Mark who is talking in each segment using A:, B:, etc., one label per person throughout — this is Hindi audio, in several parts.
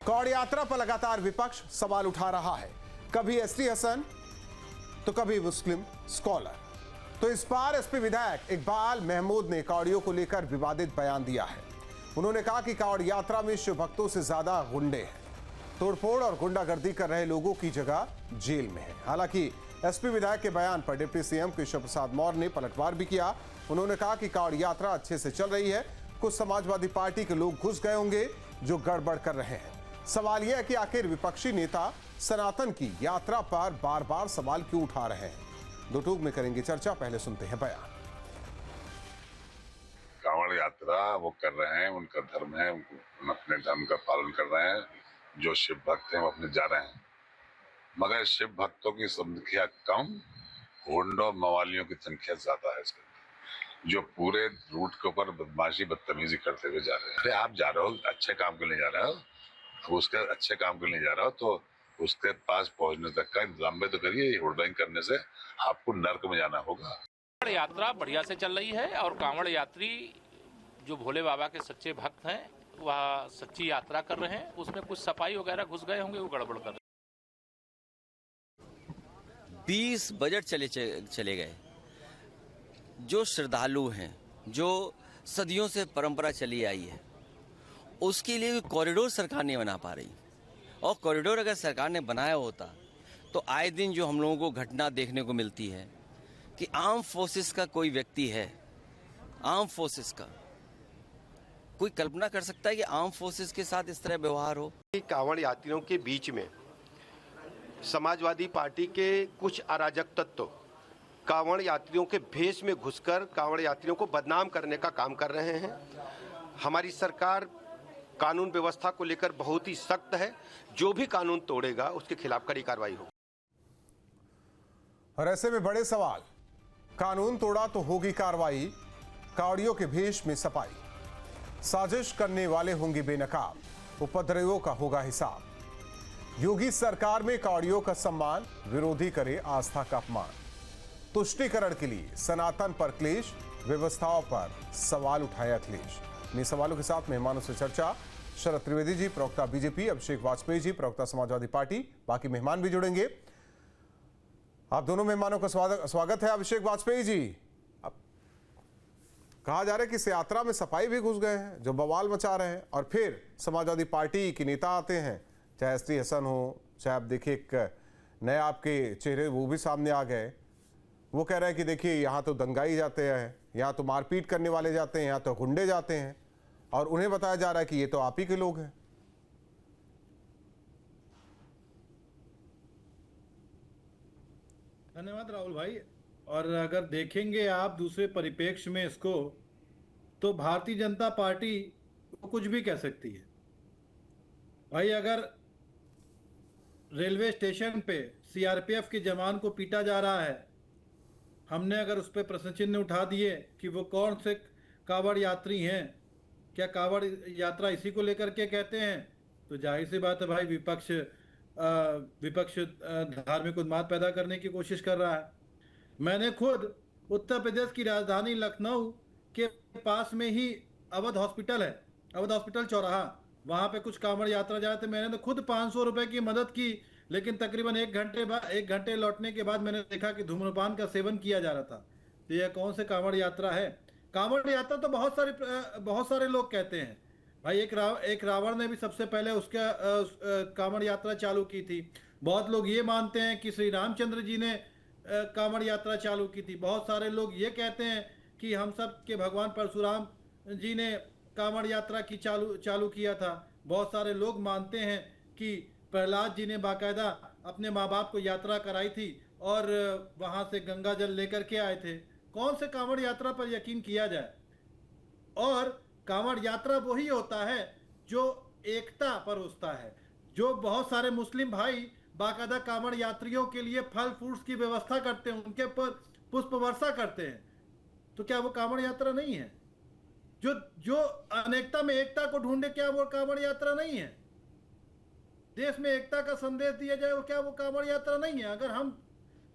A: कांवड़ यात्रा पर लगातार विपक्ष सवाल उठा रहा है, कभी एसटी हसन तो कभी मुस्लिम स्कॉलर। तो इस बार एसपी विधायक इकबाल महमूद ने कांवड़ियों को लेकर विवादित बयान दिया है। उन्होंने कहा कि कांवड़ यात्रा में शिव भक्तों से ज्यादा गुंडे हैं, तोड़फोड़ और गुंडागर्दी कर रहे लोगों की जगह जेल में है। हालांकि एसपी विधायक के बयान पर डिप्टी सीएम केशव प्रसाद मौर्य ने पलटवार भी किया। उन्होंने कहा कि कांवड़ यात्रा अच्छे से चल रही है, कुछ समाजवादी पार्टी के लोग घुस गए होंगे जो गड़बड़ कर रहे हैं। सवाल यह है कि आखिर विपक्षी नेता सनातन की यात्रा पर बार बार सवाल क्यों उठा रहे हैं। दो टूक में करेंगे चर्चा, पहले सुनते हैं बयान।
B: कांवड़ यात्रा वो कर रहे हैं, उनका धर्म है, अपने धर्म का पालन कर रहे हैं। जो शिव भक्त हैं वो अपने जा रहे हैं, मगर शिव भक्तों की संख्या कम, गुंडों मवालियों की संख्या ज्यादा है इसके अंदर, जो पूरे रूट के ऊपर बदमाशी बदतमीजी करते हुए जा रहे हैं। अरे आप जा रहे हो अच्छे काम के लिए जा रहे हो, उसके अच्छे काम के लिए जा रहा हो तो उसके पास पहुंचने तक का इंतजाम भी तो करिए। होल्डिंग करने से आपको नर्क में जाना होगा।
C: कांवड़ यात्रा बढ़िया से चल रही है और कांवड़ यात्री जो भोले बाबा के सच्चे भक्त हैं वह सच्ची यात्रा कर रहे हैं। उसमें कुछ सफाई वगैरह घुस गए होंगे, वो गड़बड़ कर रहे हैं।
D: 20 बजट चले गए। जो श्रद्धालु हैं, जो सदियों से परंपरा चली आई है, उसके लिए कॉरिडोर सरकार नहीं बना पा रही। और कॉरिडोर अगर सरकार ने बनाया होता तो आए दिन जो हम लोगों को घटना देखने को मिलती है कि आर्म फोर्सेस का कोई व्यक्ति है, आर्म फोर्सेस का कोई कल्पना कर सकता है कि आर्म फोर्सेस के साथ इस तरह व्यवहार हो।
E: कांवड़ यात्रियों के बीच में समाजवादी पार्टी के कुछ अराजक तत्व कांवड़ यात्रियों के भेष में घुसकर कांवड़ यात्रियों को बदनाम करने का काम कर रहे हैं। हमारी सरकार कानून व्यवस्था को लेकर बहुत ही सख्त है। जो भी कानून तोड़ेगा उसके खिलाफ कड़ी कार्रवाई होगी।
A: और ऐसे में बड़े सवाल, कानून तोड़ा तो होगी कार्रवाई, कांवड़ियों के भेष में सफाई, साजिश करने वाले होंगे बेनकाब, उपद्रवियों का होगा हिसाब। योगी सरकार में कांवड़ियों का सम्मान, विरोधी करे आस्था का अपमान। तुष्टीकरण के लिए सनातन पर क्लेश, व्यवस्थाओं पर सवाल उठाए अखिलेश। इन सवालों के साथ मेहमानों से चर्चा, शरद त्रिवेदी जी प्रवक्ता बीजेपी, अभिषेक वाजपेयी जी प्रवक्ता समाजवादी पार्टी, बाकी मेहमान भी जुड़ेंगे। आप दोनों मेहमानों का स्वागत है। अभिषेक वाजपेयी जी, अब कहा जा रहा है कि इस यात्रा में सफाई भी घुस गए हैं जो बवाल मचा रहे हैं, और फिर समाजवादी पार्टी के नेता आते हैं, चाहे एसटी हसन हो, चाहे आप देखिए एक नए आपके चेहरे वो भी सामने आ गए। वो कह रहे हैं कि देखिए यहाँ तो दंगाई जाते हैं, यहाँ तो मारपीट करने वाले जाते हैं, यहाँ तो गुंडे जाते हैं, और उन्हें बताया जा रहा है कि ये तो आप ही के लोग हैं।
F: धन्यवाद राहुल भाई। और अगर देखेंगे आप दूसरे परिप्रेक्ष्य में इसको, तो भारतीय जनता पार्टी कुछ भी कह सकती है भाई। अगर रेलवे स्टेशन पे सीआरपीएफ के जवान को पीटा जा रहा है, हमने अगर उस पर प्रश्न चिन्ह उठा दिए कि वो कौन से कांवड़ यात्री हैं, क्या कांवड़ यात्रा इसी को लेकर के कहते हैं, तो जाहिर सी बात है भाई विपक्ष धार्मिक उन्माद पैदा करने की कोशिश कर रहा है। मैंने खुद उत्तर प्रदेश की राजधानी लखनऊ के पास में ही अवध हॉस्पिटल है, अवध हॉस्पिटल चौराहा, वहाँ पे कुछ कांवड़ यात्रा जा रहे थे। मैंने तो खुद 500 रुपए की मदद की, लेकिन तकरीबन एक घंटे लौटने के बाद मैंने देखा कि धूम्रपान का सेवन किया जा रहा था। तो यह कौन से कांवड़ यात्रा है? कांवड़ यात्रा तो बहुत सारे लोग कहते हैं भाई। एक रावण ने भी सबसे पहले उसका कांवड़ यात्रा चालू की थी। बहुत लोग ये मानते हैं कि श्री रामचंद्र जी ने कांवड़ यात्रा चालू की थी। बहुत सारे लोग ये कहते हैं कि हम सब के भगवान परशुराम जी ने कांवड़ यात्रा की चालू किया था। बहुत सारे लोग मानते हैं कि प्रहलाद जी ने बाकायदा अपने माँ बाप को यात्रा कराई थी और वहां से गंगा जल लेकर के आए थे। कौन से कांवड़ यात्रा पर यकीन किया जाए? और कांवड़ यात्रा वही होता है जो एकता परोसता है। जो बहुत सारे मुस्लिम भाई बाकायदा कांवड़ यात्रियों के लिए फल फ्रूट्स की व्यवस्था करते हैं, उनके पर पुष्प वर्षा करते हैं, तो क्या वो कांवड़ यात्रा नहीं है? जो अनेकता में एकता को ढूंढे, क्या वो कांवड़ यात्रा नहीं है? देश में एकता का संदेश दिया जाए, क्या वो कांवड़ यात्रा नहीं है? अगर हम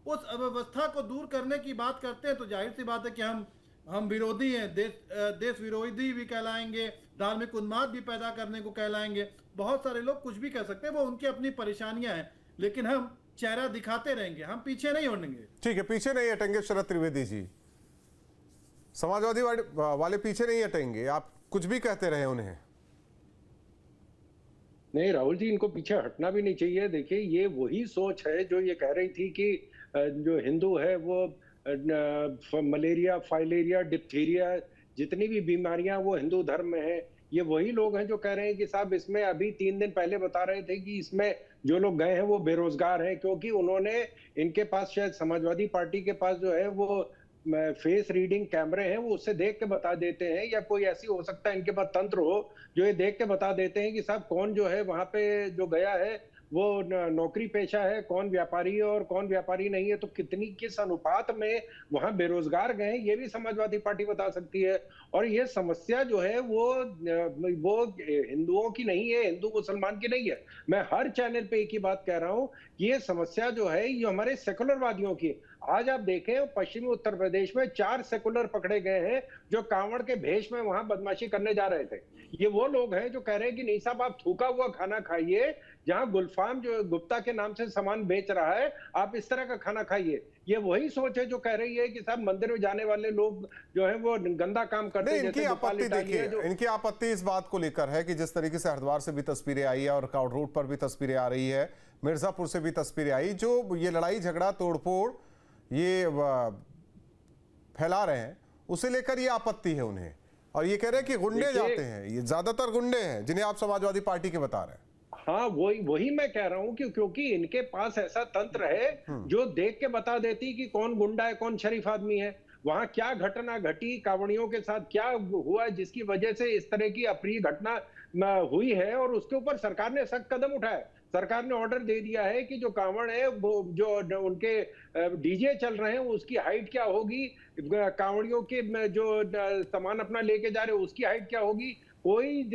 F: उस अव्यवस्था को दूर करने की बात करते हैं तो जाहिर सी बात है कि हम हम विरोधी हैं, देश विरोधी भी कहलाएंगे, धार्मिक उन्माद भी पैदा करने को कहलाएंगे। बहुत सारे लोग कुछ भी कह सकते हैं, वो उनकी अपनी परेशानियां हैं, लेकिन हम चेहरा दिखाते रहेंगे, हम पीछे नहीं हटेंगे।
A: ठीक है, पीछे नहीं हटेंगे शरद त्रिवेदी जी, समाजवादी वाले पीछे नहीं हटेंगे, आप कुछ भी कहते रहे उन्हें।
G: नहीं राहुल जी, इनको पीछे हटना भी नहीं चाहिए। देखिए, ये वही सोच है जो ये कह रही थी कि जो हिंदू है वो मलेरिया, फाइलेरिया, डिप्थीरिया, जितनी भी बीमारियां वो हिंदू धर्म में है। ये वही लोग हैं जो कह रहे हैं कि साहब इसमें अभी 3 दिन पहले बता रहे थे कि इसमें जो लोग गए हैं वो बेरोजगार हैं, क्योंकि उन्होंने, इनके पास शायद समाजवादी पार्टी के पास जो है वो फेस रीडिंग कैमरे हैं, वो उससे देख के बता देते हैं, या कोई ऐसी हो सकता है इनके पास तंत्र हो जो ये देख के बता देते हैं कि साहब कौन जो है वहां पे जो गया है वो नौकरी पेशा है, कौन व्यापारी है और कौन व्यापारी नहीं है, तो कितनी किस अनुपात में वहां बेरोजगार गए हैं ये भी समाजवादी पार्टी बता सकती है। और ये समस्या जो है वो हिंदुओं की नहीं है, हिंदू मुसलमान की नहीं है। मैं हर चैनल पे एक ही बात कह रहा हूं कि ये समस्या जो है ये हमारे सेकुलरवादियों की। आज आप देखें पश्चिमी उत्तर प्रदेश में 4 सेकुलर पकड़े गए हैं जो कांवड़ के भेष में वहां बदमाशी करने जा रहे थे। ये वो लोग हैं जो कह रहे हैं कि नहीं साहब आप थूका हुआ खाना खाइए, जहां गुलफाम जो गुप्ता के नाम से सामान बेच रहा है आप इस तरह का खाना खाइए। ये वही सोच है जो कह रही है कि साहब मंदिर में जाने वाले लोग जो है वो गंदा काम करते हैं।
A: इनकी आपत्ति देखिए, इनकी आपत्ति इस बात को लेकर है कि जिस तरीके से हरिद्वार से भी तस्वीरें आई है और काउड रोड पर भी तस्वीरें आ रही है, मिर्जापुर से भी तस्वीरें आई, जो ये लड़ाई झगड़ा तोड़फोड़ ये फैला रहे हैं उसे लेकर ये आपत्ति है उन्हें। और ये कह रहे हैं कि गुंडे जाते हैं, ये ज्यादातर गुंडे हैं जिन्हें आप समाजवादी पार्टी के बता रहे हैं।
G: हाँ, वही मैं कह रहा हूं कि क्योंकि इनके पास ऐसा तंत्र है जो देख के बता देती कि कौन गुंडा है, कौन शरीफ आदमी है, वहां क्या घटना घटी, कांवड़ियों के साथ क्या हुआ जिसकी वजह से इस तरह की अप्रिय घटना हुई है, और उसके ऊपर सरकार ने सख्त कदम उठाया। सरकार ने ऑर्डर दे दिया है कि जो कांवड़ है वो जो उनके डीजे चल रहे हैं उसकी हाइट क्या होगी, कांवड़ियों के जो सामान अपना लेके जा रहे हैं उसकी हाइट क्या होगी, कोई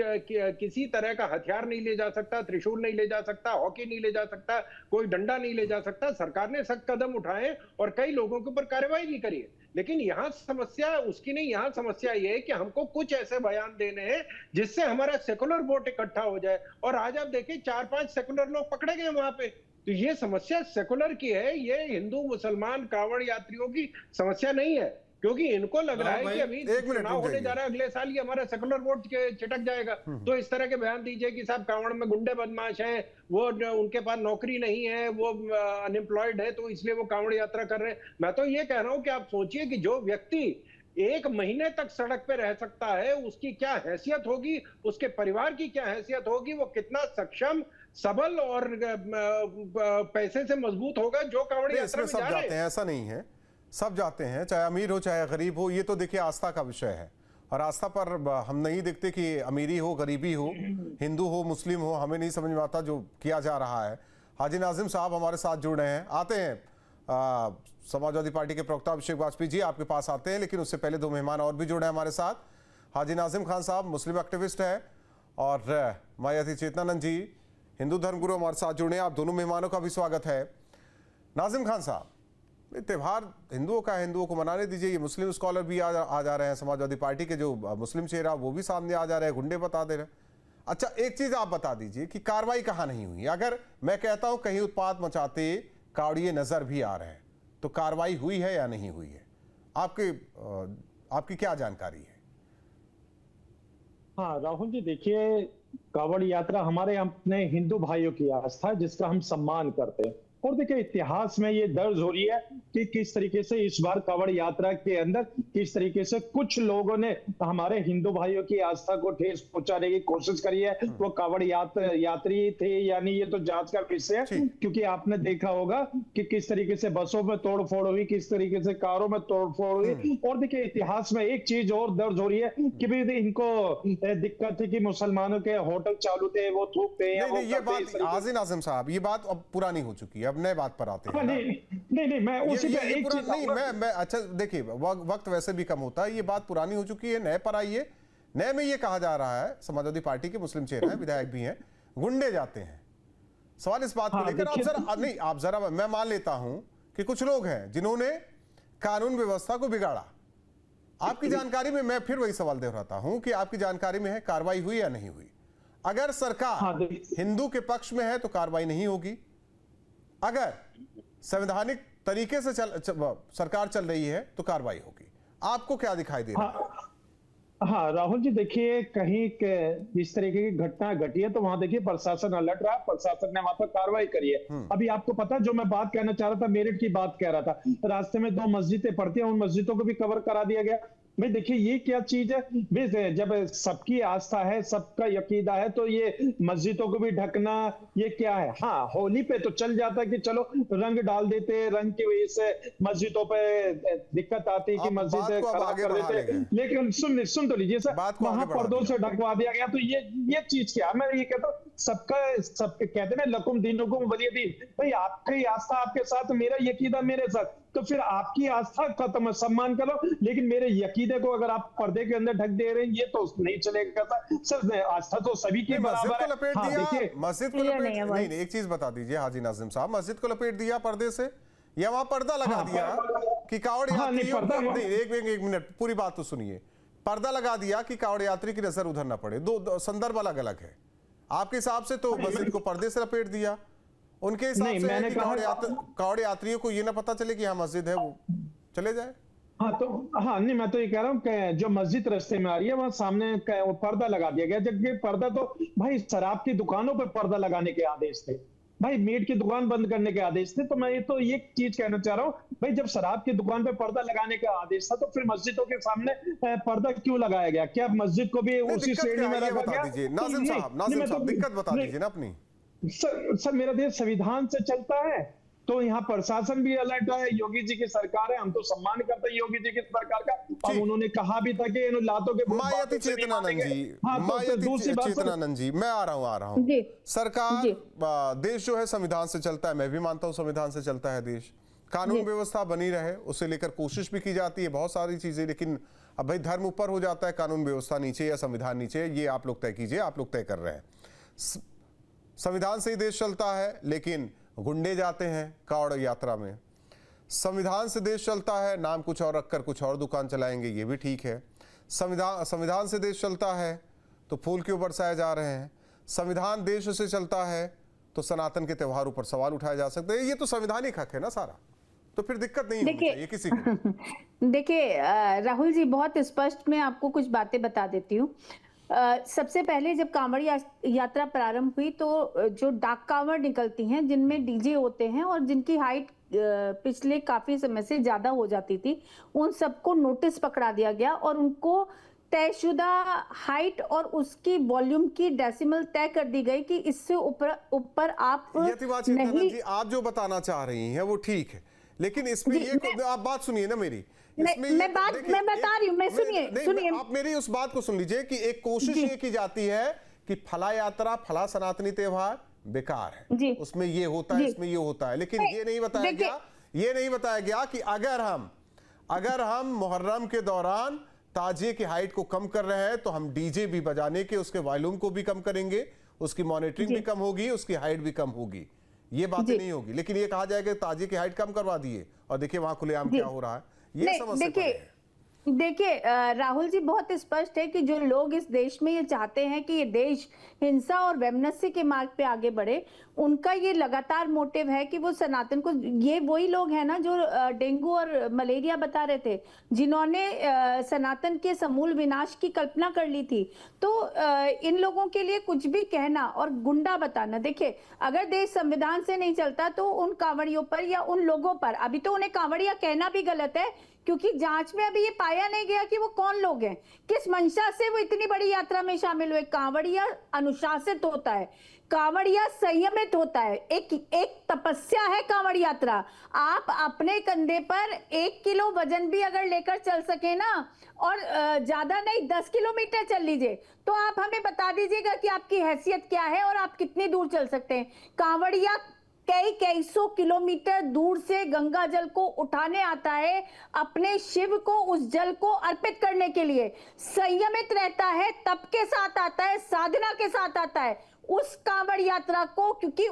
G: किसी तरह का हथियार नहीं ले जा सकता, त्रिशूल नहीं ले जा सकता, हॉकी नहीं ले जा सकता, कोई डंडा नहीं ले जा सकता। सरकार ने सख्त कदम उठाए और कई लोगों के ऊपर कार्रवाई भी करी है। लेकिन यहाँ समस्या उसकी नहीं, यहाँ समस्या ये है कि हमको कुछ ऐसे बयान देने हैं जिससे हमारा सेकुलर वोट इकट्ठा हो जाए। और आज आप देखिए 4-5 सेकुलर लोग पकड़े गए वहां पे, तो ये समस्या सेकुलर की है, ये हिंदू मुसलमान कांवड़ यात्रियों की समस्या नहीं है। क्योंकि इनको लग रहा है कि अभी चुनाव होने जा रहा है, अगले साल ये हमारा सेकुलर वोट चिटक जाएगा, तो इस तरह के बयान दीजिए कि साहब कांवड़ में गुंडे बदमाश हैं, वो उनके पास नौकरी नहीं है, वो अनएम्प्लॉयड है, तो इसलिए वो कांवड़ यात्रा कर रहे हैं। मैं तो ये कह रहा हूं कि आप सोचिए कि जो व्यक्ति 1 महीने तक सड़क पे रह सकता है उसकी क्या हैसियत होगी, उसके परिवार की क्या हैसियत होगी, वो कितना सक्षम, सबल और पैसे से मजबूत होगा जो कांवड़ यात्रा में जा रहे हैं।
A: ऐसा नहीं है, सब जाते हैं, चाहे अमीर हो चाहे गरीब हो। ये तो देखिए आस्था का विषय है, और आस्था पर हम नहीं देखते कि अमीरी हो गरीबी हो, हिंदू हो मुस्लिम हो, हमें नहीं समझ में आता जो किया जा रहा है। हाजी नाजिम साहब हमारे साथ जुड़ रहे हैं, आते हैं समाजवादी पार्टी के प्रवक्ता अभिषेक वाजपेयी जी आपके पास आते हैं, लेकिन उससे पहले 2 मेहमान और भी जुड़े हैं हमारे साथ। हाजी नाजिम खान साहब मुस्लिम एक्टिविस्ट है, और मायावती चेतनानंद जी हिंदू धर्मगुरु हमारे साथ जुड़े हैं। आप दोनों मेहमानों का भी स्वागत है। नाजिम खान साहब, त्योहार हिंदुओं का, हिंदुओं को मनाने दीजिए। ये मुस्लिम स्कॉलर भी आ जा रहे हैं, समाजवादी पार्टी के जो मुस्लिम चेहरा वो भी सामने आ जा रहे हैं, गुंडे बता दे रहे हैं। अच्छा, एक चीज आप बता दीजिए कि कार्रवाई कहाँ नहीं हुई? अगर मैं कहता हूं कहीं उत्पात मचाते कावड़िए नजर भी आ रहे हैं, तो कार्रवाई हुई है या नहीं हुई है? आपकी क्या जानकारी है?
H: हाँ राहुल जी, देखिए कावड़ यात्रा हमारे अपने हिंदू भाइयों की आस्था जिसका हम सम्मान करते हैं, और देखिए इतिहास में ये दर्ज हो रही है कि किस तरीके से इस बार कावड़ यात्रा के अंदर किस तरीके से कुछ लोगों ने हमारे हिंदू भाइयों की आस्था को ठेस पहुंचाने की कोशिश करी है। वो कावड़ यात्री थे यानी ये तो जांच का विषय है, क्योंकि आपने देखा होगा कि किस तरीके से बसों में तोड़फोड़ हुई, किस तरीके से कारों में तोड़फोड़ हुई। और देखिए इतिहास में एक चीज और दर्ज हो रही है कि भी इनको दिक्कत थी कि मुसलमानों के होटल चालू थे, वो थूकते हैं।
A: ये बात हाजी नाजिम साहब, ये बात अब पुरानी हो चुकी है, अब नए बात पर आते हैं।
H: नहीं, मैं उसी पे एक चीज
A: नहीं, मैं अच्छा देखिए, वक्त वैसे भी कम होता है, ये बात पुरानी हो चुकी है, नए पर आई है। नए में ये कहा जा रहा है, समाजवादी पार्टी के मुस्लिम चेहरे हैं, विधायक भी हैं, गुंडे जाते हैं। सवाल इस बात को लेकर आप जरा मैं मान लेता हूं कि कुछ लोग हैं जिन्होंने कानून व्यवस्था को बिगाड़ा, आपकी जानकारी में, मैं फिर वही सवाल दोहराता हूं कि आपकी जानकारी में है कार्रवाई हुई या नहीं हुई? अगर सरकार हिंदू के पक्ष में है तो कार्रवाई नहीं होगी, अगर संवैधानिक तरीके से सरकार चल रही है तो कार्रवाई होगी। आपको क्या दिखाई दे रहा है?
H: हाँ राहुल जी, देखिए कहीं इस तरीके की घटना घटी है तो वहां देखिए प्रशासन अलर्ट रहा, प्रशासन ने वहां पर कार्रवाई करी है। अभी आपको पता, जो मैं बात कहना चाह रहा था, मेरठ की बात कह रहा था, रास्ते में 2 मस्जिदें पड़ती हैं, उन मस्जिदों को भी कवर करा दिया गया। भाई देखिए ये क्या चीज है, जब सबकी आस्था है, सबका यकीदा है, तो ये मस्जिदों को भी ढकना ये क्या है? हाँ, होली पे तो चल जाता है कि चलो रंग डाल देते, रंग की वजह से मस्जिदों पे दिक्कत आती है कि मस्जिद खराब कर देते, लेकिन सुन तो लीजिए सर, वहां पर्दों से ढकवा दिया गया, तो ये चीज क्या? मैं ये कहता हूँ सबके कहते हैं लकुम दीनुकुम वलिय दीन, भाई आपकी आस्था आपके साथ, मेरा यकीदा मेरे साथ, तो फिर आपकी आस्था का तो सम्मान करो, लेकिन मेरे यकीदे को अगर आप पर्दे के अंदर ढक दे रहे हैं, ये तो नहीं चलेगा सर। आस्था तो सभी की बराबर है।
A: मस्जिद को लपेट नहीं, एक चीज बता दीजिए हाजी नाजिम साहब, मस्जिद को लपेट दिया पर्दे से या वहां पर्दा लगा दिया कि कावड़ यात्रियों को, एक मिनट पूरी बात तो सुनिए, पर्दा लगा दिया कि कावड़ यात्री की नजर उधर ना पड़े, दो संदर्भ अलग अलग है। आपके हिसाब से तो मस्जिद को पर्दे से लपेट दिया, उनके हिसाब से कावड़ यात्रियों को ये ना पता चले कि यहाँ मस्जिद है, वो चले जाए।
H: नहीं, मैं तो ये कह रहा हूँ कि जो मस्जिद रास्ते में आ रही है वहां सामने पर्दा लगा दिया गया, जबकि पर्दा तो भाई शराब की दुकानों पर पर्दा लगाने के आदेश थे, भाई मीट की दुकान बंद करने के आदेश थे। तो मैं ये चीज कहना चाह रहा हूँ, भाई जब शराब की दुकान पे पर्दा लगाने का आदेश था, तो फिर मस्जिदों के सामने पर्दा क्यों लगाया गया? क्या मस्जिद को भी उसी श्रेणी में रखा गया?
A: नाजिम साहब दिक्कत बता दीजिए ना अपनी।
H: सर मेरा देश संविधान से चलता है, तो यहाँ प्रशासन भी अलर्ट है, योगी जी की सरकार है, हम तो सम्मान करते हैं योगी जी की सरकार का। अब उन्होंने कहा भी था कि इन लातों के
A: मायावती चेतनानंद जी, मैं आ रहा हूँ। सरकार, देश जो है संविधान से चलता है, मैं भी मानता हूँ संविधान से चलता है देश, कानून व्यवस्था बनी रहे उसे लेकर कोशिश भी की जाती है, बहुत सारी चीजें, लेकिन अब भाई धर्म ऊपर हो जाता है, कानून व्यवस्था नीचे या संविधान नीचे, ये आप लोग तय कीजिए, आप लोग तय कर रहे हैं। संविधान से ही देश चलता है, लेकिन गुंडे जाते हैं कावड़ यात्रा में। संविधान से देश चलता है, नाम कुछ और रखकर कुछ और दुकान चलाएंगे, ये भी ठीक है। संविधान से देश चलता है तो फूल क्यों बरसाए जा रहे हैं? संविधान देश से चलता है तो सनातन के त्योहारों पर सवाल उठाए जा सकते हैं, ये तो संवैधानिक हक है ना सारा, तो फिर दिक्कत नहीं होनी चाहिए किसी को।
I: देखिए राहुल जी, बहुत स्पष्ट मैं आपको कुछ बातें बता देती हूँ। सबसे पहले जब कांवड़ यात्रा प्रारंभ हुई तो जो डाक कांवड़ निकलती हैं, जिनमें डीजे होते हैं और जिनकी हाइट पिछले काफी समय से ज्यादा हो जाती थी, उन सबको नोटिस पकड़ा दिया गया और उनको तयशुदा हाइट और उसकी वॉल्यूम की डेसिमल तय कर दी गई कि इससे ऊपर आप नहीं।
A: आप जो बताना चाह रही हैं वो ठीक है, लेकिन इसमें ये आप बात सुनिए ना मेरी,
I: मैं बता रही हूँ, मैं सुनिए
A: आप मेरी उस बात को सुन लीजिए कि एक कोशिश ये की जाती है कि फला यात्रा, फला सनातनी त्योहार बेकार है, उसमें ये होता है, इसमें ये होता है, लेकिन ये नहीं बताया गया कि अगर हम मुहर्रम के दौरान ताजिए की हाइट को कम कर रहे हैं तो हम डीजे भी बजाने के उसके वॉल्यूम को भी कम करेंगे, उसकी मॉनिटरिंग भी कम होगी, उसकी हाइट भी कम होगी, ये बातें नहीं होगी। लेकिन ये कहा जाएगा ताजिए की हाइट कम करवा दिए और देखिए वहां खुलेआम क्या हो रहा है, ये समझ
I: देखिए राहुल जी, बहुत स्पष्ट है कि जो लोग इस देश में ये चाहते हैं कि ये देश हिंसा और वैमनस्य के मार्ग पे आगे बढ़े, उनका ये लगातार मोटिव है कि वो सनातन को, ये वही लोग हैं ना जो डेंगू और मलेरिया बता रहे थे, जिन्होंने सनातन के समूल विनाश की कल्पना कर ली थी। तो इन लोगों के लिए कुछ भी कहना और गुंडा बताना, देखिए अगर देश संविधान से नहीं चलता तो उन कांवड़ियों पर या उन लोगों पर, अभी तो उन्हें कांवड़िया कहना भी गलत है क्योंकि जांच में अभी ये पाया नहीं गया कि वो कौन लोग हैं, किस मंशा से वो इतनी बड़ी यात्रा में शामिल हुए। कांवड़िया अनुशासित होता है, कांवड़िया संयमित होता है, एक तपस्या है कांवड़ यात्रा। आप अपने कंधे पर 1 किलो वजन भी अगर लेकर चल सके ना, और ज्यादा नहीं 10 किलोमीटर चल लीजिए, तो आप हमें बता दीजिएगा कि आपकी हैसियत क्या है और आप कितनी दूर चल सकते हैं। कांवड़िया कई सौ किलोमीटर दूर से गंगा जल को उठाने आता है, अपने शिव को उस जल को अर्पित करने के लिए संयमित रहता है, तप के साथ आता है, साधना के साथ आता है उस कांवड़ यात्रा को, क्योंकि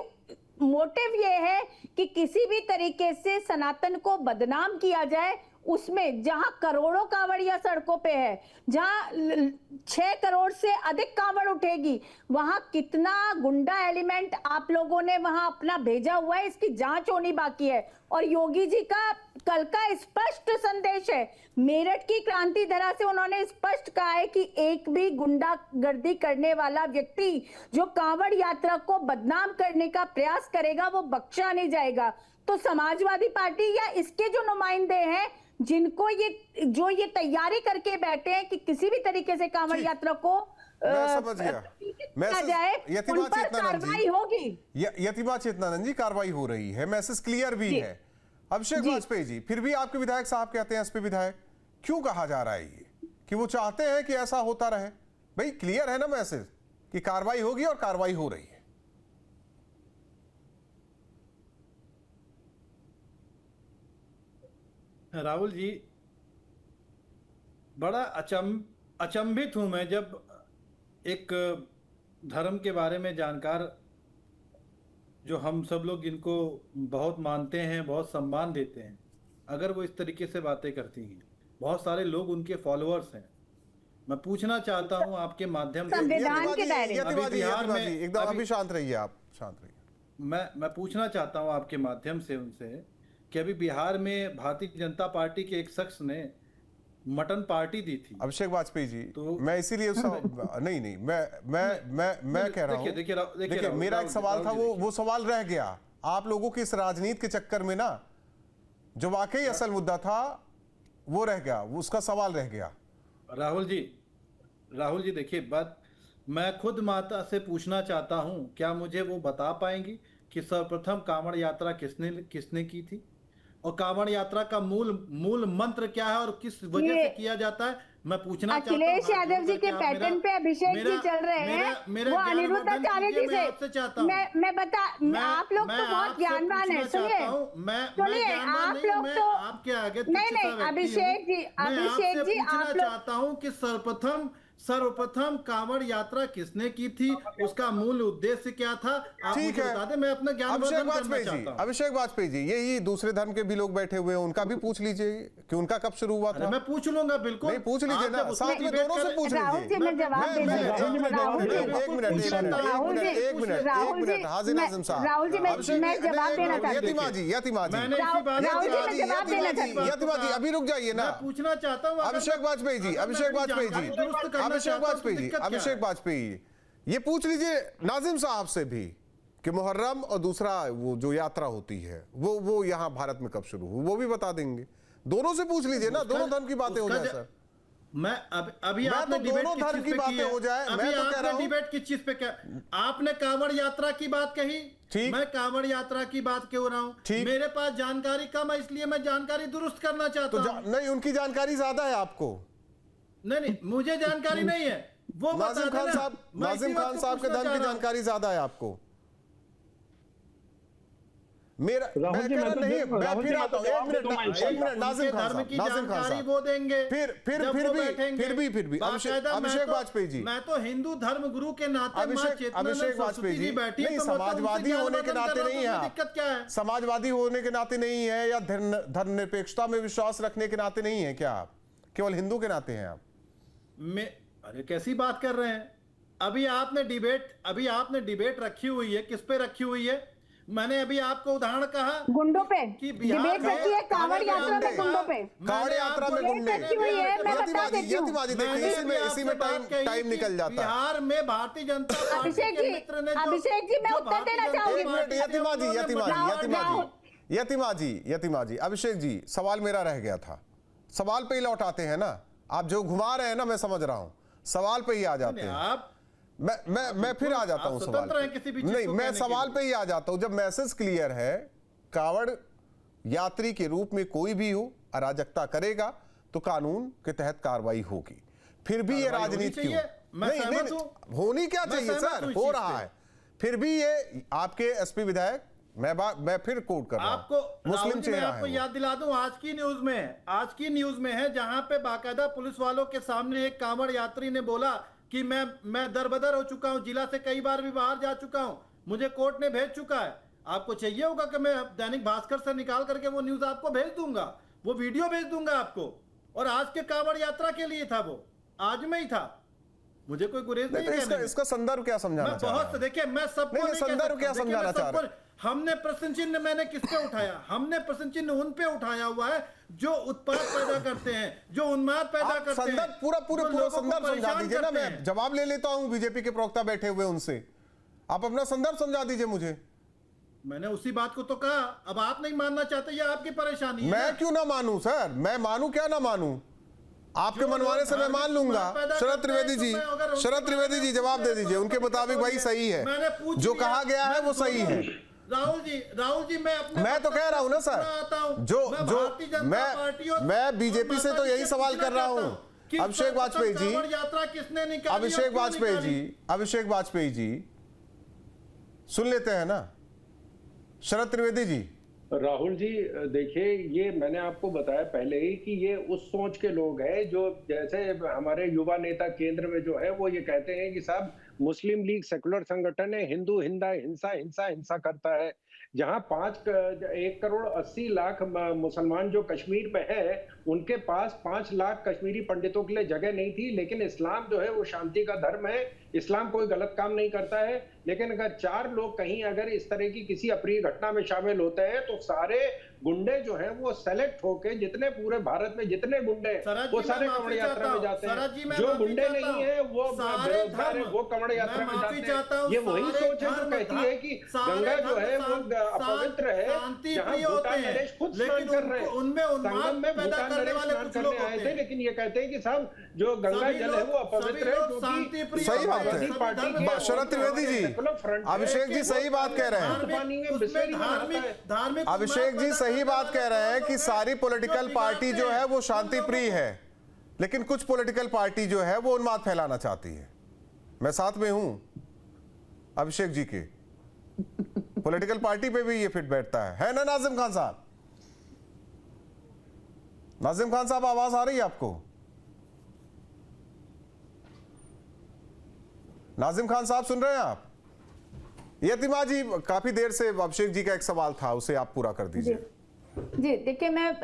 I: मोटिव ये है कि किसी भी तरीके से सनातन को बदनाम किया जाए, उसमें जहां करोड़ों कांवड़िया सड़कों पे है, जहां 6 करोड़ से अधिक कांवड़ उठेगी, वहां कितना गुंडा एलिमेंट आप लोगों ने वहां अपना भेजा हुआ है, इसकी जांच होनी बाकी है। और योगी जी का कल का स्पष्ट संदेश है, मेरठ की क्रांति धरा से उन्होंने स्पष्ट कहा है कि एक भी गुंडागर्दी करने वाला व्यक्ति जो कांवड़ यात्रा को बदनाम करने का प्रयास करेगा वो बख्शा नहीं जाएगा। तो समाजवादी पार्टी या इसके जो नुमाइंदे हैं, जिनको ये तैयारी करके बैठे हैं कि किसी भी तरीके से कांवड़ यात्रा को
A: मैं समझ गया।
I: जाए,
A: यतिमा
I: उन पर
A: चेतनानंद
I: कार्रवाई
A: जी,
I: होगी।
A: यतिमा चेतनानंद जी, कार्रवाई हो रही है, मैसेज क्लियर भी है। अभिषेक वाजपेयी जी, फिर भी आपके विधायक साहब कहते हैं, एसपी विधायक, क्यों कहा जा रहा है ये कि वो चाहते हैं कि ऐसा होता रहे? भाई क्लियर है ना मैसेज कि कार्रवाई होगी और कार्रवाई हो रही है।
F: राहुल जी, बड़ा अचंभित हूं मैं जब एक धर्म के बारे में जानकार, जो हम सब लोग इनको बहुत मानते हैं, बहुत सम्मान देते हैं, अगर वो इस तरीके से बातें करती हैं। बहुत सारे लोग उनके फॉलोअर्स हैं। मैं पूछना चाहता हूं आपके माध्यम से,
I: संविधान के दायरे में,
F: अभी बिहार में
A: एकदम अभी शांत रहिए, आप शांत रहिए।
F: मैं पूछना चाहता हूं आपके माध्यम से उनसे कि अभी बिहार में भारतीय जनता पार्टी के एक शख्स ने मटन पार्टी दी थी।
A: अभिषेक वाजपेयी जी, तो मैं इसीलिए नहीं मैं कह रहा हूं, देखिए मेरा एक सवाल था, वो सवाल रह गया। आप लोगों की इस राजनीति के चक्कर में ना, जो वाकई असल मुद्दा था वो रह गया, उसका सवाल रह गया।
F: राहुल जी देखिए, बात मैं खुद माता से पूछना चाहता हूं, क्या मुझे वो बता पाएंगी कि सर्वप्रथम कांवड़ यात्रा किसने की थी, और कांवड़ यात्रा का मूल मंत्र क्या है और किस वजह से किया जाता है? मैं पूछना चाहता हूं।
I: अखिलेश यादव जी के पैटर्न पे अभिषेक जी चल रहे हैं, वो अनिरुद्धाचार्य जी से मैं बता, आप लोग तो बहुत ज्ञानवान है। सुनिए, आप लोग तो
F: आपके आगे
I: नहीं, अभिषेक जी आप लोग
F: चाहता हूँ कि सर्वप्रथम कांवड़ यात्रा किसने की थी, उसका मूल उद्देश्य क्या था, आप मुझे बता दें, मैं अपना ज्ञान वर्धन करना चाहता हूं।
A: अभिषेक वाजपेयी जी, यही दूसरे धर्म के भी लोग बैठे हुए हैं, उनका भी पूछ लीजिए कि उनका कब शुरू हुआ था।
F: मैं पूछ लूंगा, बिल्कुल
A: नहीं, पूछ लीजिए ना, साथ में दोनों से पूछ लीजिए।
I: एक मिनट हाजिर आजम साहब, राहुल जी मैं जवाब देना चाहती हूँ।
A: यतिमा जी अभी रुक जाइए ना,
F: पूछना चाहता हूँ।
A: अभिषेक वाजपेयी जी, अभिषेक वाजपेयी, ये पूछ लीजिए नाजिम साहब से भी कि मुहर्रम और दूसरा वो जो यात्रा होती है वो यहाँ भारत में कब शुरू हुई, वो भी बता देंगे। दोनों से पूछ लीजिए ना, दोनों धर्म की बातें हो जाए सर।
F: मैं अभी आपने
A: दोनों धर्म की बातें हो जाए, मैं तो कह रहा हूं
F: डिबेट किस चीज पे क्या, आपने कांवड़ यात्रा की बात कही, मैं कांवड़ यात्रा की बात क्यों रहा हूं? मेरे पास जानकारी कम है, इसलिए मैं जानकारी दुरुस्त करना चाहता हूं।
A: नहीं, उनकी जानकारी ज्यादा है आपको।
F: नहीं, मुझे जानकारी नहीं है, वो
A: नाजिम खान साहब के धर्म की जानकारी ज्यादा है आपको। मेरा मैं कह रहा नहीं, मैं फिर आता हूं, एक मिनट नाजिम खान साहब
F: वो देंगे,
A: फिर भी अभिषेक वाजपेयी जी,
F: मैं तो हिंदू धर्म गुरु के नाते
A: अभिषेक वाजपेयी जी बैठी है, समाजवादी होने के नाते नहीं है,
F: दिक्कत क्या है?
A: समाजवादी होने के नाते नहीं है, या धर्मनिरपेक्षता में विश्वास रखने के नाते नहीं है क्या? आप केवल हिंदू के नाते हैं आप?
F: अरे कैसी बात कर रहे हैं? अभी आपने डिबेट रखी हुई है, किस पे रखी हुई है? मैंने अभी आपको उदाहरण कहा,
I: गुंडों पे
F: कि
I: डिबेट रखी है, कांवड़ यात्रा में गुंडों पे,
A: कांवड़ यात्रा में गुंडे
I: रखी हुई है। मैं बता देती हूँ,
A: इसी में टाइम निकल जाता है।
F: बिहार में भारतीय जनता पार्टी के मित्र ने,
I: अभिषेक जी मैं उत्तर देना चाहूंगी।
A: यतिमा जी, अभिषेक जी, सवाल मेरा रह गया था, सवाल पे ही लौटाते हैं ना आप, जो घुमा रहे हैं ना, मैं समझ रहा हूं, सवाल पे ही आ जाते हैं।
F: आप
A: मैं फिर आ जाता हूं सवाल पे। नहीं, मैं सवाल पे ही आ जाता हूं। जब मैसेज क्लियर है, कांवड़ यात्री के रूप में कोई भी हो अराजकता करेगा तो कानून के तहत कार्रवाई होगी। फिर भी ये राजनीति क्यों? नहीं, होनी क्या चाहिए सर, हो रहा है। फिर भी ये आपके एसपी विधायक, मैं फिर कोट कर रहा हूं,
F: आपको
A: मुस्लिम चेहरा है।
F: आपको याद दिला दूं, आज की न्यूज में है, जहां पे बाकायदा पुलिस वालों के सामने एक कांवड़ यात्री ने बोला कि मैं दरबदर हो चुका हूं, जिला से कई बार भी बाहर जा चुका हूं, मुझे कोर्ट ने भेज चुका है। आपको चाहिए होगा कि मैं दैनिक भास्कर से निकाल करके वो न्यूज आपको भेज दूंगा। वो वीडियो भेज दूंगा आपको। और आज के कांवड़ यात्रा के लिए था, वो आज में ही था, मुझे कोई गुरेज नहीं है।
A: इसका संदर्भ क्या समझाना चाह रहे हैं?
F: बहुत देखिए, मैं सबको
A: नहीं, संदर्भ क्या समझाना चाह रहे हैं?
F: हमने प्रश्न चिन्ह मैंने किस पे उठाया? हमने प्रश्न चिन्ह उन पे उठाया हुआ है जो उत्पाद पैदा करते हैं, जो उन्माद पैदा करते हैं।
A: संदर्भ पूरा संदर्भ समझा दीजिए ना, मैं जवाब ले लेता हूं बीजेपी के प्रवक्ता बैठे हुए, उनसे आप अपना संदर्भ समझा दीजिए मुझे।
F: मैंने उसी बात को तो कहा, अब आप नहीं मानना चाहते, ये आपकी परेशानी है।
A: मैं क्यों ना मानूं सर, मैं मानूं क्या ना मानूं, आपके मनवाने से मैं मान लूंगा। शरद त्रिवेदी जी, शरद त्रिवेदी जी जवाब दे दीजिए, उनके मुताबिक वही सही है, जो कहा गया है वो सही है।
F: राहुल जी
A: मैं तो कह रहा हूं ना सर, जो मैं बीजेपी से तो यही सवाल कर रहा हूं। अभिषेक वाजपेयी जी,
F: यात्रा किसने निकाली?
A: अभिषेक वाजपेयी जी सुन लेते हैं ना। शरद त्रिवेदी जी।
G: राहुल जी देखिए, ये मैंने आपको बताया पहले ही कि ये उस सोच के लोग हैं जो जैसे हमारे युवा नेता केंद्र में जो है वो ये कहते हैं कि साहब मुस्लिम लीग सेकुलर संगठन है, हिंदू हिंसा करता है। जहां 1 करोड़ 80 लाख मुसलमान जो कश्मीर में है, उनके पास 5 लाख कश्मीरी पंडितों के लिए जगह नहीं थी। लेकिन इस्लाम जो है वो शांति का धर्म है, इस्लाम कोई गलत काम नहीं करता है। लेकिन अगर 4 लोग कहीं अगर इस तरह की किसी अप्रिय घटना में शामिल होते हैं तो सारे गुंडे जो हैं वो सेलेक्ट होके, जितने पूरे भारत में जितने गुंडे वो सारे कांवड़ यात्रा में जाते हैं। जो गुंडे नहीं है वो कांवड़ यात्रा में जाते हैं। ये वही सोच है जो कहती है कि गंगा जो है वो अपवित्र है, जहाँ भूटान नरेश खुद स्नान कर रहे हैं। संगम में भूटान नरेश स्नान करने आए थे, लेकिन ये कहते हैं कि साहब जो गंगा जल है वो अपवित्र है।
A: सही बात है शरद त्रिवेदी जी, अभिषेक जी सही बात कह रहे हैं। अभिषेक जी सही बात कह रहे हैं कि सारी पॉलिटिकल पार्टी जो है वो शांति प्रिय है, लेकिन कुछ पॉलिटिकल पार्टी जो है वो उन्माद फैलाना चाहती है। मैं साथ में हूं अभिषेक जी के, पॉलिटिकल पार्टी पे भी ये फिट बैठता है ना नाजिम खान साहब? नाजिम खान साहब आवाज आ रही है आपको? नाजिम खान साहब सुन रहे हैं आप? यतिमा जी, काफी देर से अभिषेक जी का एक सवाल था, उसे आप पूरा कर दीजिए।
I: जी देखिए, मैं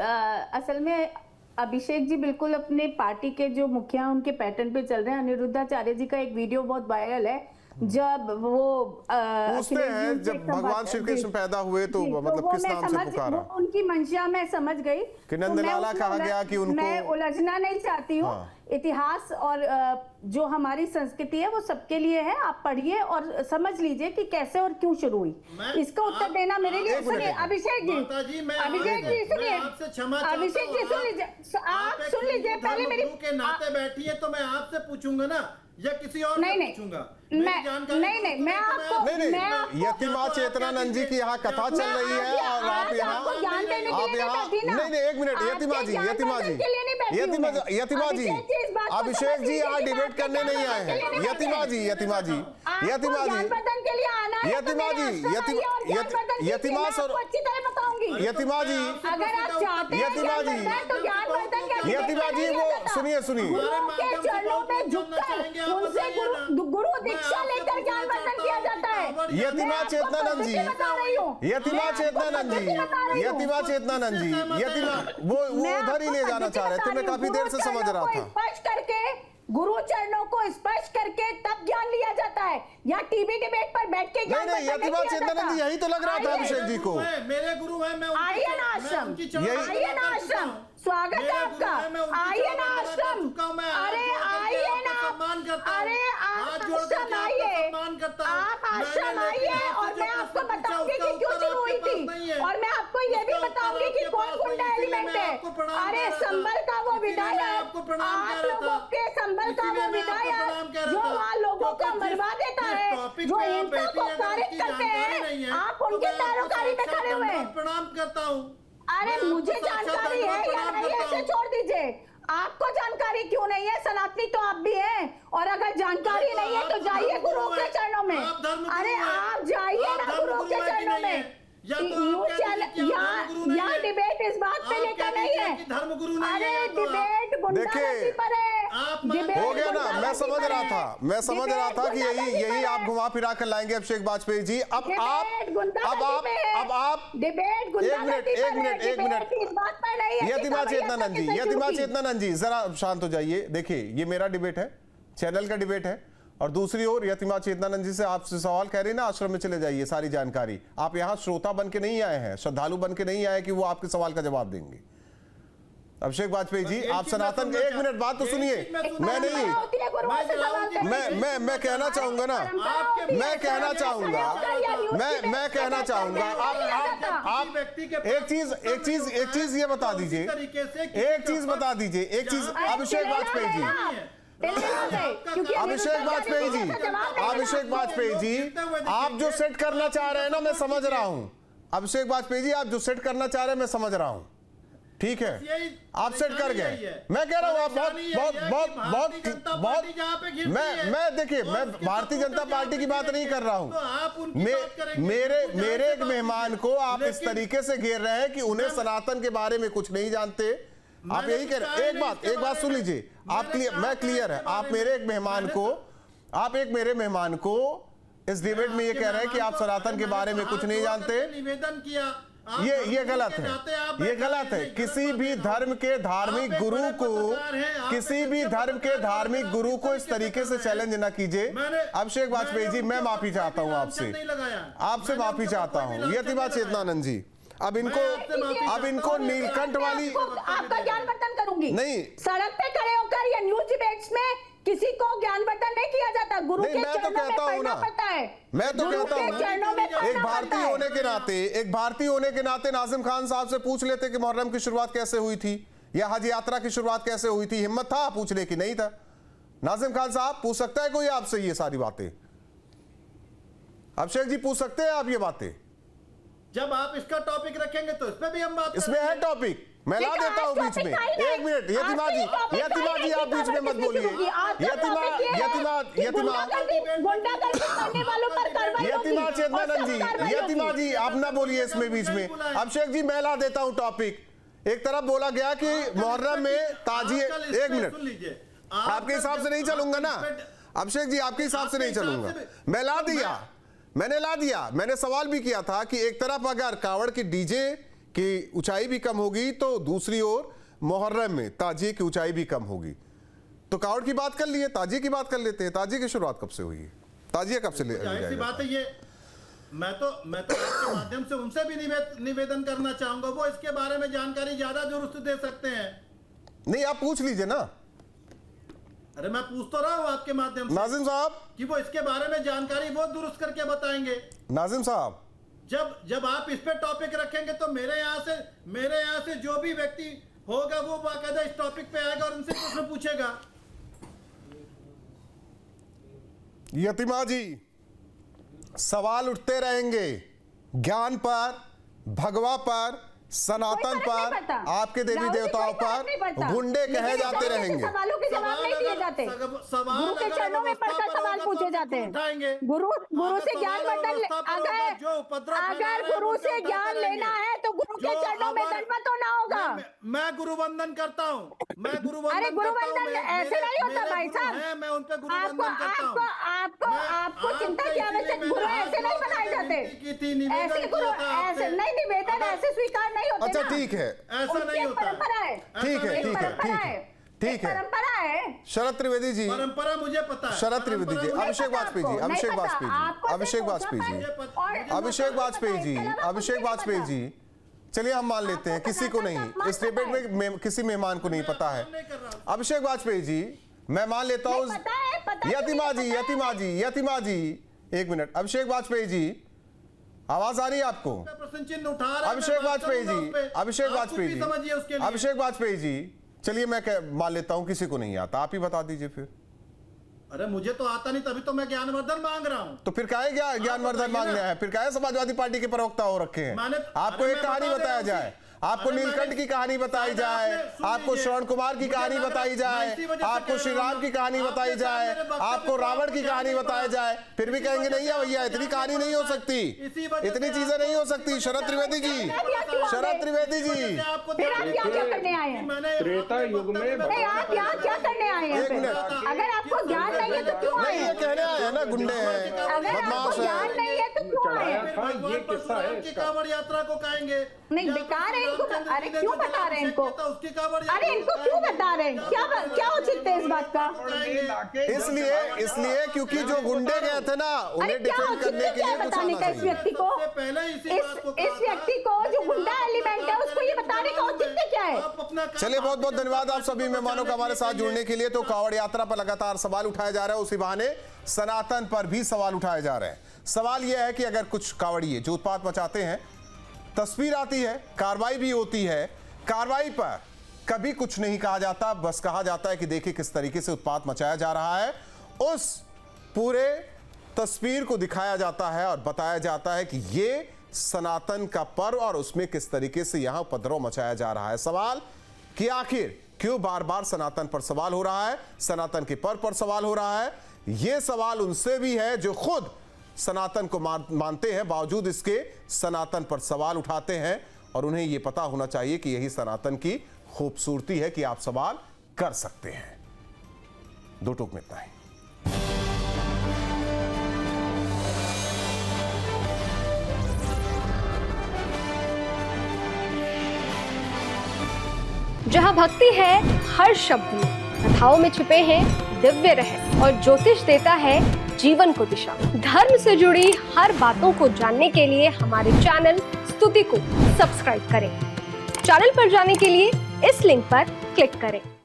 I: असल में अभिषेक जी बिल्कुल अपने पार्टी के जो मुखिया उनके पैटर्न पे चल रहे हैं। अनिरुद्धाचार्य जी का एक वीडियो बहुत वायरल है, जब वो
A: पूछते हैं जब भगवान श्री कृष्ण पैदा हुए तो मतलब किस नाम से पुकारा?
I: उनकी मंशा मैं समझ गई
A: कि नंदलाला कहा गया कि उनको,
I: मैं उलझना नहीं चाहती हूँ। इतिहास और जो हमारी संस्कृति है वो सबके लिए है, आप पढ़िए और समझ लीजिए कि कैसे और क्यों शुरू हुई। इसका उत्तर देना मेरे लिए। सुनिए अभिषेक जी, अभिषेक जी सुनिए, अभिषेक जी सुन लीजिए, आप सुन लीजिए पहले मेरी
F: के नाते बैठी है तो मैं आपसे पूछूंगा ना, या किसी और से पूछूंगा?
I: मैं आपको
A: यतिमा चेतनानंद जी की यहाँ कथा चल रही है और आप यहाँ नहीं एक मिनट, यतिमा जी अभिषेक जी यहाँ डिबेट करने नहीं आए हैं। यतिमा जी वो सुनिए
I: उनसे गुरु दीक्षा लेकर ज्ञानवर्धन किया जाता है।
A: यतिमा चेतनानंद जी वो उधर ही ले जाना चाह रहे थे, मैं काफी देर से समझ रहा था।
I: स्पष्ट करके गुरु चरणों को स्पर्श करके तब ज्ञान लिया जाता है, या टीवी डिबेट पर बैठ के ज्ञान
A: नहीं, यतिमा चेतनानंद जी यही तो लग रहा था अभिषेक जी को।
F: मेरे गुरु है, मैं
I: आइए ना आश्रम, स्वागत है आपका, आइए ना आश्रम, अरे आइए ना, अरे आश्रम आइए, आप आश्रम आइए और मैं आपको बताऊंगी कि क्यों शुरू हुई थी, और मैं आपको ये भी बताऊंगी कि कौन गुंडा एलिमेंट है। अरे संभल का वो विधायक, आप लोगों के संभल का वो विधायक जो वहाँ लोगों को मरवा देता है, जो हिंसा को पारित करते हैं, आप उनके पैरोकारी में खड़े हुए हैं।
F: प्रणाम करता हूँ।
I: अरे मुझे जानकारी है या नहीं, ऐसे छोड़ दीजिए। आपको जानकारी क्यों नहीं है? सनातनी तो आप भी हैं, और अगर जानकारी नहीं है तो जाइए गुरु के चरणों में। अरे आप जाइए ना गुरु के चरणों में।
F: या तो
I: न्यूज चैनल यहाँ डिबेट इस बात पे लेकर नहीं है।
F: धर्मगुरु नहीं
I: अरे
F: है,
I: डिबेट गुंडागर्दी पर है। डिबेट
A: हो गया ना, मैं
I: गुंडागर्दी
A: समझ
I: पर
A: रहा
I: है।
A: था, मैं समझ रहा था कि यही आप घुमा फिरा कर लाएंगे अभिषेक वाजपेयी जी। अब आप एक मिनट
I: इस बात पर नहीं है।
A: यतिमा चेतनानंद जी जरा शांत हो जाइए। देखिए ये मेरा डिबेट है, चैनल का डिबेट है, और दूसरी ओर यतिमा चेतनानंद जी से आपसे सवाल कह रही ना, आश्रम में चले जाइए, सारी जानकारी। आप यहां श्रोता बन के नहीं आए हैं, श्रद्धालु बन के नहीं आए कि वो आपके सवाल का जवाब देंगे। अभिषेक वाजपेयी जी, आप सनातन के, एक मिनट बात तो सुनिए। मैं नहीं, मैं कहना चाहूंगा ना, मैं कहना चाहूंगा आप एक चीज ये बता दीजिए, एक चीज अभिषेक वाजपेयी जी, अभिषेक वाजपेयी जी, आप जो सेट करना चाह रहे हैं ना, मैं समझ रहा हूं। अभिषेक वाजपेयी जी, आप जो सेट करना चाह रहे हैं मैं समझ रहा हूं, ठीक है, आप सेट कर गए। मैं कह रहा हूं आप बहुत मैं देखिए, मैं भारतीय जनता पार्टी की बात नहीं कर रहा हूं। मेरे एक मेहमान को आप इस तरीके से घेर रहे हैं कि उन्हें सनातन के बारे में कुछ नहीं जानते। आप यही कह रहे हैं। एक बात सुन लीजिए, आप मैं क्लियर है। आप मेरे मेहमान को इस डिबेट में ये कह रहे हैं कि आप सनातन के बारे में कुछ नहीं जानते।
F: निवेदन किया,
A: ये गलत है, ये गलत है। किसी भी धर्म के धार्मिक गुरु को इस तरीके से चैलेंज ना कीजिए। अभिषेक वाजपेयी जी, मैं माफी चाहता हूं आपसे माफी चाहता हूं। यतिमा चेतनानंद जी, अब इनको नीलकंठ वाली
I: आपका ज्ञानवर्धन करूंगी।
A: नहीं,
I: सड़क पे खड़े होकर या न्यूज डिबेट्स में किसी को ज्ञानवर्धन नहीं किया जाता। गुरु के चरणों में पढ़ना पड़ता है।
A: मैं तो कहता हूं, एक भारतीय होने के नाते नाजिम खान साहब से पूछ लेते कि मुहर्रम की शुरुआत कैसे हुई थी या हज यात्रा की शुरुआत कैसे हुई थी। हिम्मत था पूछने की? नहीं था। नाजिम खान साहब, पूछ सकता है कोई आपसे ये सारी बातें? अभिषेक जी, पूछ सकते हैं आप ये बातें?
F: जब आप इसका टॉपिक रखेंगे तो इस पे भी हम बात
A: इसमें है टॉपिक, मैं ला देता हूं बीच में। एक मिनट, यतिमा जी आप बीच में मत बोलिए। यतिमा जी आप ना बोलिए इसमें बीच में। अभिषेक जी, मैं ला देता हूं टॉपिक। एक तरफ बोला गया कि मुहर्रम में ताजिए, एक मिनट, आपके हिसाब से नहीं चलूंगा ना अभिषेक जी, आपके हिसाब से नहीं चलूंगा। मैंने ला दिया। मैंने सवाल भी किया था कि एक तरफ अगर कावड़ की डीजे की ऊंचाई भी कम होगी तो दूसरी ओर मुहर्रम में ताजिए की ऊंचाई भी कम होगी। तो कावड़ की बात कर लिए, ताजिए की बात कर लेते हैं। ताजिए की शुरुआत कब से हुई है? ताजिए कब से
F: ऐसी बात है ये। मैं तो आपके माध्यम से उनसे भी निवेदन करना चाहूंगा, वो इसके बारे में जानकारी ज्यादा दुरुस्त दे सकते हैं।
A: नहीं, आप पूछ लीजिए ना।
F: अरे मैं पूछ तो रहा हूँ आपके माध्यम से
A: नाजिम साहब
F: कि वो इसके बारे में जानकारी वो दुरुस्त करके बताएंगे।
A: नाजिम साहब,
F: जब आप इस पे टॉपिक रखेंगे तो मेरे यहाँ से जो भी व्यक्ति होगा वो बाकायदा इस टॉपिक पे आएगा और उनसे प्रश्न पूछेगा।
A: यतिमा जी, सवाल उठते रहेंगे ज्ञान पर, भगवा पर, सनातन पर, आपके देवी देवताओं पर गुंडे कहे जाते रहेंगे।
I: सवालों के जवाब नहीं दिए जाते। गुरु के चरणों में पढ़कर सवाल पूछे जाते हैं। गुरु से ज्ञानवर्धन, अगर गुरु से ज्ञान लेना है तो गुरु के चरणों में दंडवत होना होगा।
F: मैं गुरु वंदन करता हूँ।
I: अरे गुरु वंदन ऐसे नहीं होता भाई साहब।
F: मैं उन पे गुरु वंदन करता हूँ।
I: आपको चिंता की आवश्यकता। गुरु ऐसे नहीं बनाए जाते। ऐसे गुरु ऐसे नहीं, निवेदन ऐसे स्वीकार नहीं होते।
A: अच्छा ठीक है,
F: ऐसा नहीं होता।
I: परंपरा है,
A: ठीक है।
I: परंपरा है।
A: शरद त्रिवेदी जी,
F: परंपरा मुझे पता है।
A: शरद त्रिवेदी जी, अभिषेक वाजपेयी जी, अभिषेक वाजपेयी जी, चलिए हम मान लेते हैं किसी को नहीं, इस डिबेट में किसी मेहमान को नहीं पता है। अभिषेक वाजपेयी जी, मैं मान लेता हूँ। यतिमा जी, एक मिनट। अभिषेक वाजपेयी जी, आवाज आ रही है आपको? अभिषेक वाजपेयी जी, चलिए मैं मान लेता हूं किसी को नहीं आता, आप ही बता दीजिए फिर।
F: अरे मुझे तो आता नहीं, तभी तो मैं ज्ञानवर्धन मांग रहा हूं।
A: तो फिर काहे ज्ञानवर्धन मांगना है? फिर काहे समाजवादी पार्टी के प्रवक्ता हो रखे हैं? आपको एक कहानी बताया जाए, आपको नीलकंठ की कहानी बताई जाए, आपको श्रवण कुमार की कहानी बताई जाए, आपको श्री राम की कहानी बताई जाए, आपको रावण की कहानी बताई जाए, फिर भी कहेंगे नहीं है भैया, इतनी कहानी नहीं हो सकती, इतनी चीजें नहीं हो सकती। शरद त्रिवेदी जी, शरद त्रिवेदी जी,
I: क्या करने आए हैं?
G: त्रेता युग में
I: आप यहाँ क्या करने आए हैं?
A: एक मिनट,
I: अगर आपको ज्ञान नहीं है तो क्यों आए
A: नहीं, ये कहने आए हैं ना गुंडे हैं,
I: अगर आपको
A: बदमाश
I: ज्ञान
A: है।
I: नहीं है तो क्यों आए हैं?
G: हाँ, ये किस्सा है इसका।
F: कांवड़ यात्रा को कहेंगे
I: नहीं बता रहे हैं इनको, अरे क्यों बता रहे हैं इनको? अरे इनको क्यों बता रहे हैं? क्या उचित है इस बात का?
A: इसलिए क्योंकि जो गुंडे गए थे ना,
I: अरे
A: उन्हें
I: क्या
A: डिफेंड
I: औचित्य
A: करने के
I: क्या
A: लिए
I: है
A: कुछ
I: बताने
A: आना
I: का इस
A: चाहिए।
I: व्यक्ति को? इस व्यक्ति को जो गुंडा एलिमेंट है उसको ये बताने का औचित्य क्या है?
A: चलिए, बहुत बहुत धन्यवाद आप सभी मेहमानों का हमारे साथ जुड़ने के लिए। तो कांवड़ यात्रा पर लगातार सवाल उठाए जा रहे हैं, उसी बहाने सनातन पर भी सवाल उठाए जा रहे हैं। सवाल यह है कि अगर कुछ कांवड़िए जो उत्पात मचाते हैं, तस्वीर आती है, कार्रवाई भी होती है, कार्रवाई पर कभी कुछ नहीं कहा जाता, बस कहा जाता है कि देखिए किस तरीके से उत्पात मचाया जा रहा है। उस पूरे तस्वीर को दिखाया जाता है और बताया जाता है कि ये सनातन का पर्व और उसमें किस तरीके से यहां उपद्रव मचाया जा रहा है। सवाल कि आखिर क्यों बार बार सनातन पर सवाल हो रहा है, सनातन के पर्व पर सवाल हो रहा है। यह सवाल उनसे भी है जो खुद सनातन को मानते हैं, बावजूद इसके सनातन पर सवाल उठाते हैं, और उन्हें यह पता होना चाहिए कि यही सनातन की खूबसूरती है कि आप सवाल कर सकते हैं। दो टूक में इतना ही।
J: जहाँ भक्ति है हर शब्द में, कथाओं में छुपे हैं दिव्य रहस्य और ज्योतिष देता है जीवन को दिशा। धर्म से जुड़ी हर बातों को जानने के लिए हमारे चैनल स्तुति को सब्सक्राइब करें। चैनल पर जाने के लिए इस लिंक पर क्लिक करें।